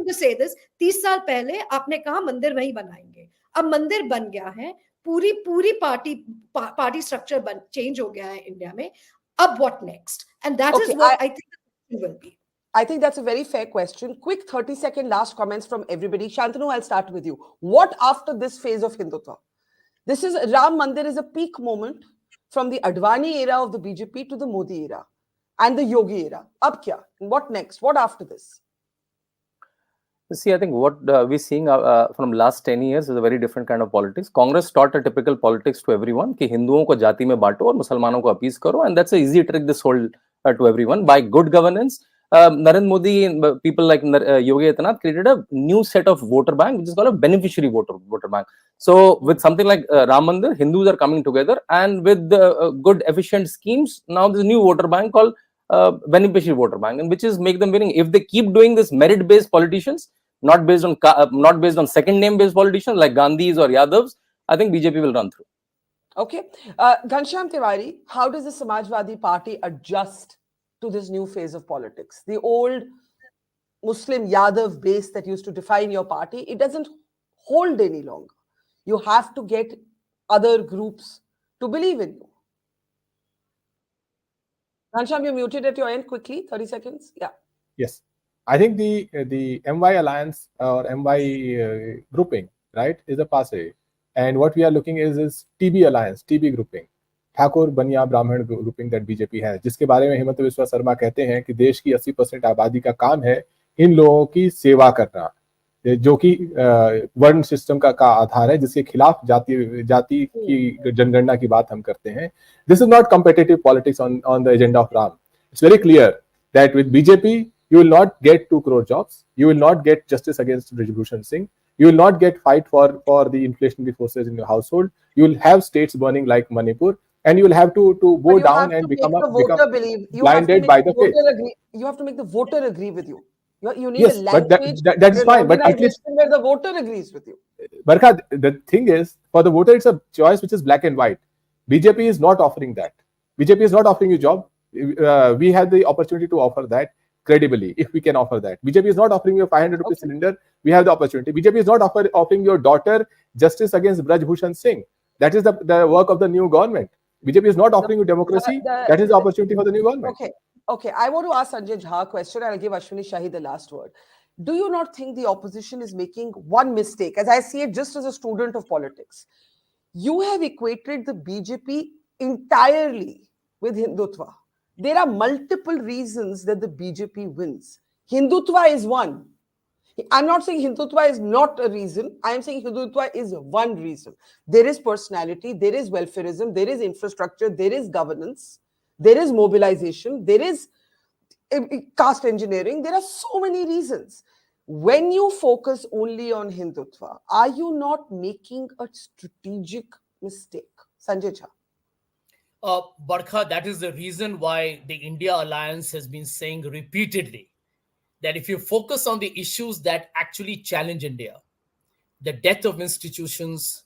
S6: To say this, 30 साल पहले आपने कहा मंदिर वही बनाएंगे. अब मंदिर बन गया है, पूरी पार्टी स्ट्रक्चर चेंज हो गया है इंडिया में. Up what next? And that is what I think the question will be.
S1: I think that's a very fair question. Quick 30-second last comments from everybody. Shantanu, I'll start with you. What after this phase of Hindutva? This is Ram Mandir is a peak moment from the Advani era of the BJP to the Modi era and the Yogi era. Ab kya? What next? What after this?
S4: See, I think what we're seeing from last 10 years is a very different kind of politics. Congress taught a typical politics to everyone कि हिंदुओं को जाति में बांटो और मुसलमानों को अपीस करो, and that's an easy trick this whole to everyone. By good governance, Narendra Modi and people like Yogi Adityanath created a new set of voter bank, which is called a beneficiary voter bank. So with something like Ram Mandir, Hindus are coming together, and with good efficient schemes, now there's a new voter bank called beneficiary voter bank, and which is make them winning. If they keep doing this merit-based politicians, not based on second name based politicians like Gandhis or Yadavs, I think BJP will run through.
S1: Okay. Ghanshyam Tiwari, how does the Samajwadi Party adjust to this new phase of politics? The old Muslim Yadav base that used to define your party, it doesn't hold any longer. You have to get other groups to believe in you. Ghanshyam, you're muted at your end. Quickly, 30 seconds. Yeah.
S2: Yes. I think the MY alliance or MY grouping, right, is a passe. And what we are looking is TB alliance, TB grouping, Thakur बनिया ब्राह्मण grouping that BJP has, जिसके बारे में हेमंत बिस्वा शर्मा कहते हैं कि देश की 80% आबादी का काम है इन लोगों की सेवा करना, जो कि वर्ण सिस्टम का आधार है, जिसके खिलाफ जाति की जनगणना की बात हम करते हैं. This is not competitive politics on the agenda of Ram. It's very clear that with BJP, you will not get 2 crore jobs. You will not get justice against Brajbhushan Singh. You will not get fight for the inflationary forces in your household. You will have states burning like Manipur, and you will have to go down and become blinded by the faith.
S1: You have to make the voter agree with you. You need
S2: yes,
S1: a language,
S2: but that is fine. But at least
S1: where the voter agrees with you.
S2: Barkha, the thing is, for the voter, it's a choice which is black and white. BJP is not offering that. BJP is not offering you a job. We have the opportunity to offer that credibly, if we can offer that. BJP is not offering you a 500 rupees cylinder. We have the opportunity. BJP is not offering your daughter justice against Brajbhushan Singh. That is the work of the new government. BJP is not offering you democracy. That is the opportunity for the new government.
S1: Okay. I want to ask Sanjay Jha a question. I'll give Ashwini Shahi the last word. Do you not think the opposition is making one mistake, as I see it just as a student of politics? You have equated the BJP entirely with Hindutva. There are multiple reasons that the BJP wins. Hindutva is one. I'm not saying Hindutva is not a reason. I am saying Hindutva is one reason. There is personality, there is welfareism, there is infrastructure, there is governance. there is mobilization, there is caste engineering, there are so many reasons. When you focus only on Hindutva, are you not making a strategic mistake? Sanjay Jha.
S5: Barkha, that is the reason why the India Alliance has been saying repeatedly that if you focus on the issues that actually challenge India, the death of institutions,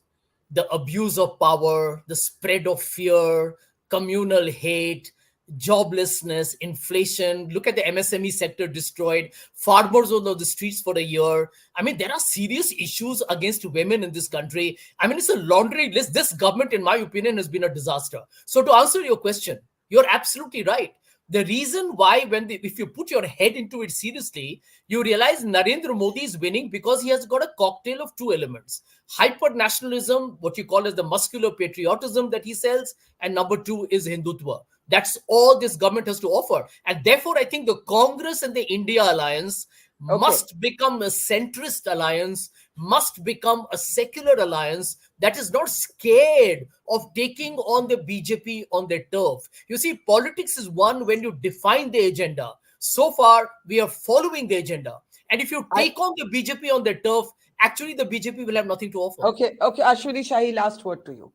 S5: the abuse of power, the spread of fear, communal hate, joblessness, inflation. Look at the MSME sector destroyed, farmers on the streets for a year. I mean, there are serious issues against women in this country. I mean, it's a laundry list. This government, in my opinion, has been a disaster. So to answer your question, you're absolutely right. The reason why, if you put your head into it seriously, you realize Narendra Modi is winning because he has got a cocktail of two elements: hyper nationalism, what you call as the muscular patriotism that he sells, and number two is Hindutva. That's all this government has to offer. And therefore, I think the Congress and the India Alliance must become a centrist alliance, must become a secular alliance that is not scared of taking on the BJP on their turf. You see, politics is one when you define the agenda. So far, we are following the agenda. And if you take on the BJP on their turf, actually the BJP will have nothing to offer.
S1: Okay, Ashwini Shahi, last word to you.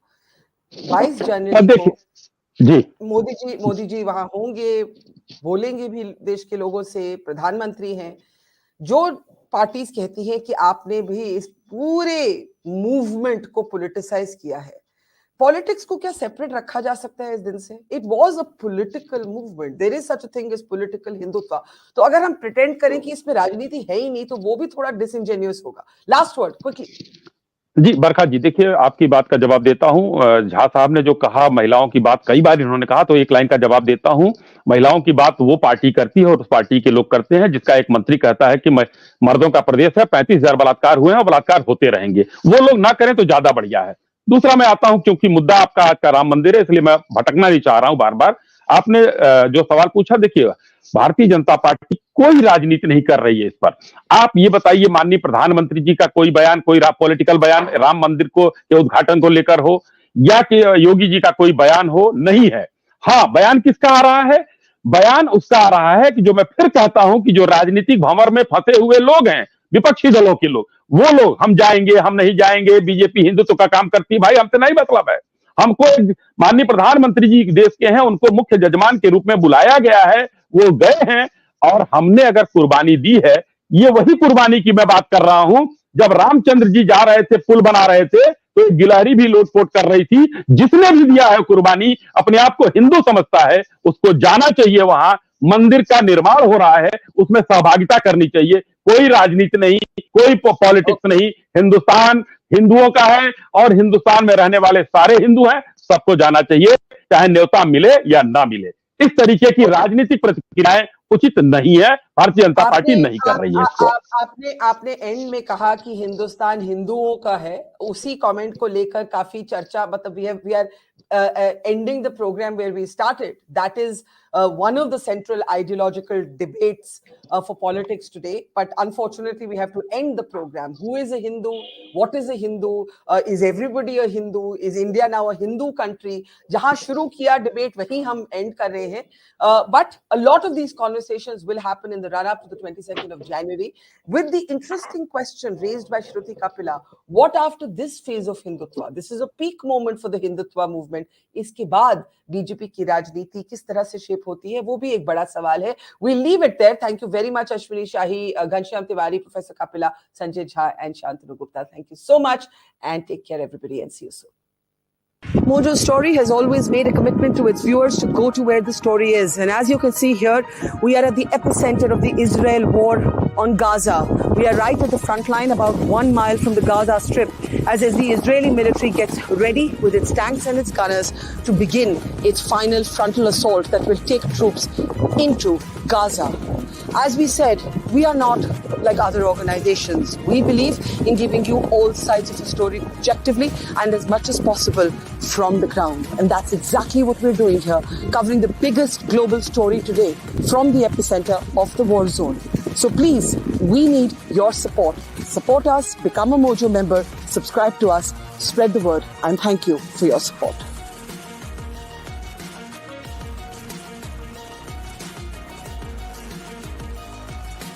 S1: 22 जनवरी को मोदी जी वहां होंगे, बोलेंगे भी देश के लोगों से, प्रधानमंत्री हैं. जो पार्टीज कहती हैं कि आपने भी इस पूरे मूवमेंट को पॉलिटिसाइज किया है, पॉलिटिक्स को क्या सेपरेट रखा जा सकता है इस दिन से? It was a political movement, there is such a thing as political Hindutva. तो अगर हम प्रिटेंड करें कि इसमें राजनीति है ही नहीं, तो वो भी थोड़ा डिसइंजेनियस होगा. Last word quickly.
S3: जी बरखा जी, देखिए आपकी बात का जवाब देता हूं. झा साहब ने जो कहा, महिलाओं की बात कई बार इन्होंने कहा, तो एक लाइन का जवाब देता हूं. महिलाओं की बात वो पार्टी करती है और उस पार्टी के लोग करते हैं जिसका एक मंत्री कहता है कि मर्दों का प्रदेश है, 35,000 बलात्कार हुए हैं और बलात्कार होते रहेंगे. वो लोग ना करें तो ज्यादा बढ़िया है. दूसरा मैं आता हूं, क्योंकि मुद्दा आपका आज का राम मंदिर है, इसलिए मैं भटकना नहीं चाह रहा हूं बार बार. आपने जो सवाल पूछा, देखिए भारतीय जनता पार्टी कोई राजनीति नहीं कर रही है इस पर. आप ये बताइए, माननीय प्रधानमंत्री जी का कोई बयान, कोई पॉलिटिकल बयान राम मंदिर के उद्घाटन को लेकर हो, या कि योगी जी का कोई बयान हो, नहीं है. हाँ, बयान किसका आ रहा है? बयान उसका आ रहा है कि जो मैं फिर कहता हूं कि जो राजनीतिक भंवर में फंसे हुए लोग हैं, विपक्षी दलों के लोग, वो लोग हम जाएंगे, हम नहीं जाएंगे, बीजेपी हिंदुत्व का काम करती है, भाई हमसे नहीं मतलब है. हमको माननीय प्रधानमंत्री जी देश के हैं, उनको मुख्य जजमान के रूप में बुलाया गया है, वो गए हैं और हमने अगर कुर्बानी दी है, ये वही कुर्बानी की मैं बात कर रहा हूं. जब रामचंद्र जी जा रहे थे, पुल बना रहे थे, तो एक गिलहरी भी लोटपोट कर रही थी. जिसने भी दिया है कुर्बानी, अपने आप को हिंदू समझता है, उसको जाना चाहिए. वहां मंदिर का निर्माण हो रहा है, उसमें सहभागिता करनी चाहिए. कोई राजनीति नहीं, कोई पॉलिटिक्स नहीं. हिंदुस्तान हिंदुओं का है और हिंदुस्तान में रहने वाले सारे हिंदू हैं, सबको जाना चाहिए, चाहे न्योता मिले या ना मिले. इस तरीके की राजनीतिक प्रतिक्रियाएं उचित नहीं है. भारतीय जनता पार्टी नहीं कर रही है इसको.
S1: आपने एंड में कहा कि हिंदुस्तान हिंदुओं का है. उसी कमेंट को लेकर काफी चर्चा, मतलब we are ending the program where we started. That is one of the central ideological debates for politics today. But unfortunately, we have to end the program. Who is a Hindu? What is a Hindu? Is everybody a Hindu? Is India now a Hindu country? Jahan shuru kiya debate, wahi hum end kar rahe hain. But a lot of these conversations will happen in the run-up to the 22nd of January with the interesting question raised by Shruti Kapila. What after this phase of Hindutva? This is a peak moment for the Hindutva movement. इसके बाद BJP की राजनीति किस तरह से shape होती है, वो भी एक बड़ा सवाल है. We'll leave it there. Thank you very much, Ashwini Shahi, Ghanshyam Tiwari, Professor Kapila, Sanjay Jha, and Shantanu Gupta. Thank you so much, and take care, everybody, and see you soon. Mojo Story has always made a commitment to its viewers to go to where the story is. And as you can see here, we are at the epicenter of the Israel war on Gaza. We are right at the front line, about 1 mile from the Gaza Strip, as the Israeli military gets ready with its tanks and its gunners to begin its final frontal assault that will take troops into Gaza. As we said, we are not like other organizations. We believe in giving you all sides of the story objectively and as much as possible from the ground. And that's exactly what we're doing here, covering the biggest global story today from the epicenter of the war zone. So please, we need your support. Support us, become a Mojo member, subscribe to us, spread the word, and thank you for your support.